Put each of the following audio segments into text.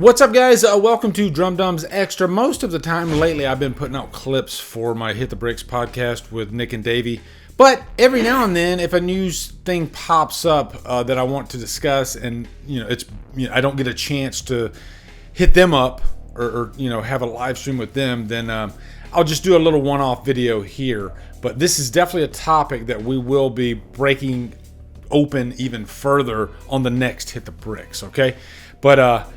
What's up, guys? Welcome to Drumdums Xtra. Most of the time lately, I've been putting out clips for my Hit the Bricks podcast with Nick and Davey. But every now and then, if a news thing pops up that I want to discuss, and I don't get a chance to hit them up or have a live stream with them, then I'll just do a little one-off video here. But this is definitely a topic that we will be breaking open even further on the next Hit the Bricks. Okay, but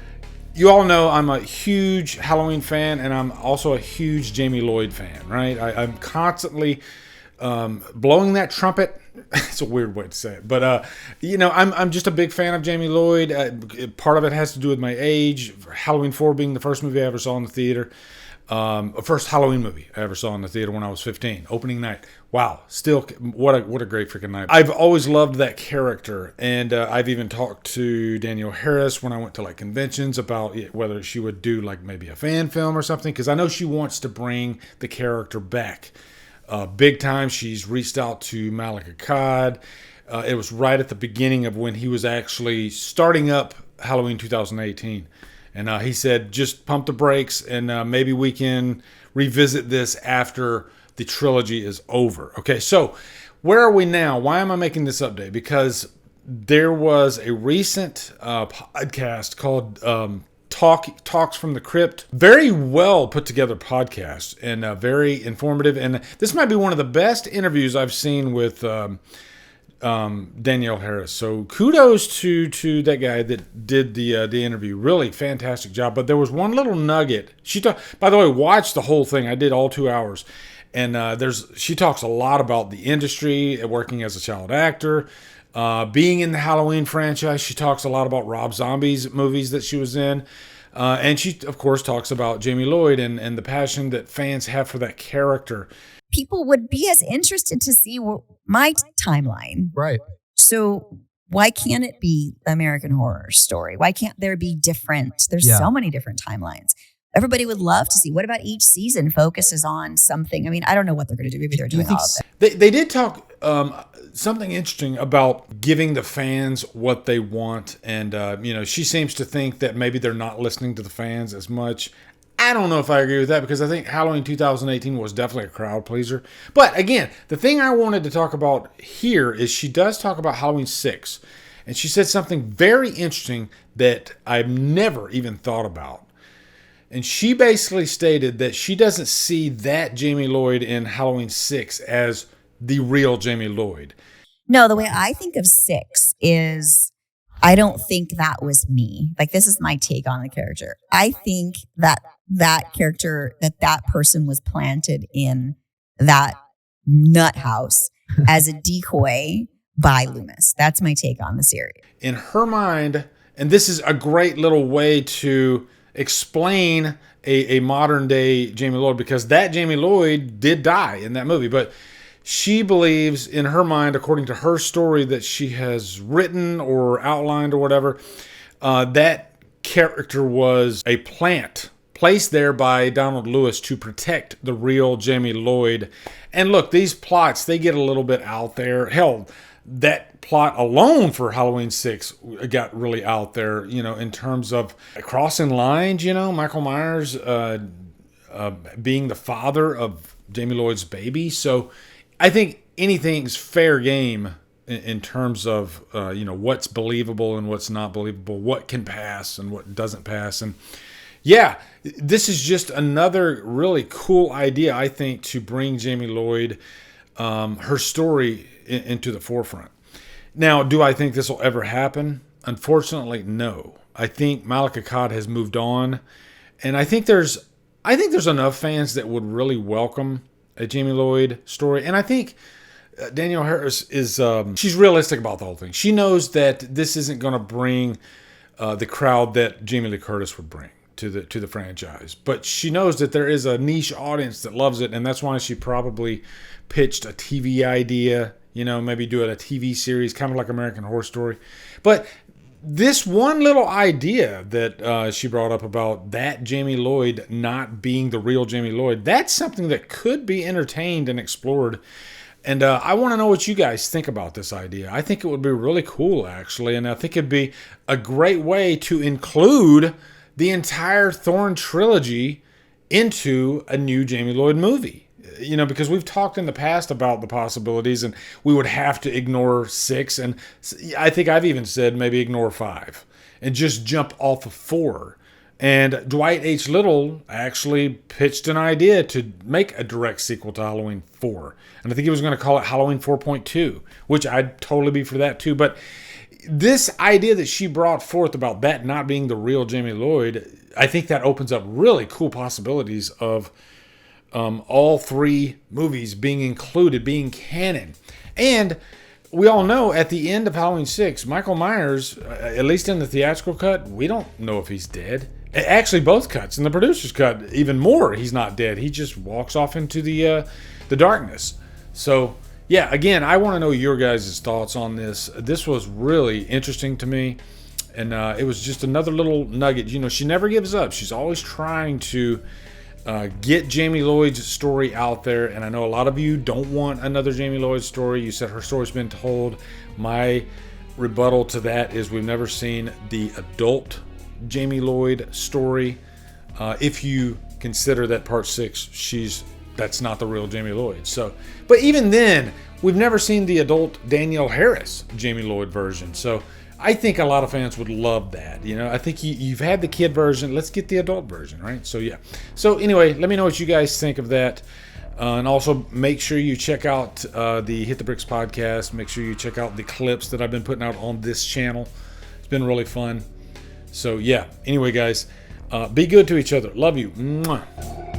you all know I'm a huge Halloween fan, and I'm also a huge Jamie Lloyd fan, right? I'm constantly blowing that trumpet. It's a weird way to say it, but I'm just a big fan of Jamie Lloyd. Part of it has to do with my age. Halloween 4 being the first movie I ever saw in the theater. First Halloween movie I ever saw in the theater when I was 15. Opening night. Wow. Still, what a great freaking night. I've always loved that character, and I've even talked to Danielle Harris when I went to like conventions about whether she would do like maybe a fan film or something, because I know she wants to bring the character back. Big time. She's reached out to Malek Akkad. It was right at the beginning of when he was actually starting up Halloween 2018. And he said, just pump the brakes, and maybe we can revisit this after the trilogy is over. Okay, so where are we now? Why am I making this update? Because there was a recent podcast called Talks From The Crypt. Very well put together podcast, and very informative. And this might be one of the best interviews I've seen with Danielle Harris. So kudos to that guy that did the interview. Really fantastic job. But there was one little nugget. By the way, watch the whole thing. I did all 2 hours. And she talks a lot about the industry, working as a child actor, being in the Halloween franchise. She talks a lot about Rob Zombie's movies that she was in. And she, of course, talks about Jamie Lloyd and the passion that fans have for that character. People would be as interested to see my timeline. Right. So why can't it be American Horror Story? Why can't there be different? There's so many different timelines. Everybody would love to see. What about each season focuses on something? I mean, I don't know what they're going to do. Maybe they're doing all of it. They did talk something interesting about giving the fans what they want. And, she seems to think that maybe they're not listening to the fans as much. I don't know if I agree with that, because I think Halloween 2018 was definitely a crowd pleaser. But again, the thing I wanted to talk about here is she does talk about Halloween 6. And she said something very interesting that I've never even thought about. And she basically stated that she doesn't see that Jamie Lloyd in Halloween 6 as the real Jamie Lloyd. No, the way I think of 6 is, I don't think that was me. Like, this is my take on the character. I think that character, that person was planted in that nut house as a decoy by Loomis. That's my take on the series. In her mind, and this is a great little way to explain a modern day Jamie Lloyd, because that Jamie Lloyd did die in that movie, but she believes in her mind, according to her story that she has written or outlined or whatever, that character was a plant placed there by Donald Lewis to protect the real Jamie Lloyd. And look, these plots, they get a little bit out there. Hell, that plot alone for Halloween 6 got really out there, in terms of crossing lines, Michael Myers being the father of Jamie Lloyd's baby. So I think anything's fair game in terms of, what's believable and what's not believable, what can pass and what doesn't pass. And yeah, this is just another really cool idea, I think, to bring Jamie Lloyd, her story into the forefront. Now, do I think this will ever happen? Unfortunately, no. I think Malek Akkad has moved on, and I think there's enough fans that would really welcome a Jamie Lloyd story. And I think Danielle Harris is she's realistic about the whole thing. She knows that this isn't going to bring the crowd that Jamie Lee Curtis would bring to the franchise, but she knows that there is a niche audience that loves it, and that's why she probably pitched a TV idea, maybe do it a TV series, kind of like American Horror Story. But this one little idea that she brought up about that Jamie Lloyd not being the real Jamie Lloyd, that's something that could be entertained and explored. And I want to know what you guys think about this idea. I think it would be really cool, actually, and I think it'd be a great way to include the entire Thorn trilogy into a new Jamie Lloyd movie. Because we've talked in the past about the possibilities, and we would have to ignore 6, and I think I've even said maybe ignore 5 and just jump off of 4. And Dwight H. Little actually pitched an idea to make a direct sequel to Halloween 4. And I think he was going to call it Halloween 4.2, which I'd totally be for that too. But this idea that she brought forth about that not being the real Jamie Lloyd, I think that opens up really cool possibilities of all 3 movies being included, being canon. And we all know at the end of Halloween 6, Michael Myers, at least in the theatrical cut, we don't know if he's dead. Actually, both cuts. In the producer's cut, even more, he's not dead. He just walks off into the darkness. So, yeah, again, I want to know your guys' thoughts on this. This was really interesting to me. And it was just another little nugget. She never gives up. She's always trying to get Jamie Lloyd's story out there. And I know a lot of you don't want another Jamie Lloyd story. You said her story's been told. My rebuttal to that is we've never seen the adult Jamie Lloyd story. If you consider that part 6, that's not the real Jamie Lloyd. So, but even then, we've never seen the adult Danielle Harris Jamie Lloyd version. So I think a lot of fans would love that. I think you've had the kid version. Let's get the adult version, right? So yeah. So anyway, let me know what you guys think of that. And also make sure you check out the Hit the Bricks podcast. Make sure you check out the clips that I've been putting out on this channel. It's been really fun. So yeah, anyway guys, be good to each other. Love you. Mwah.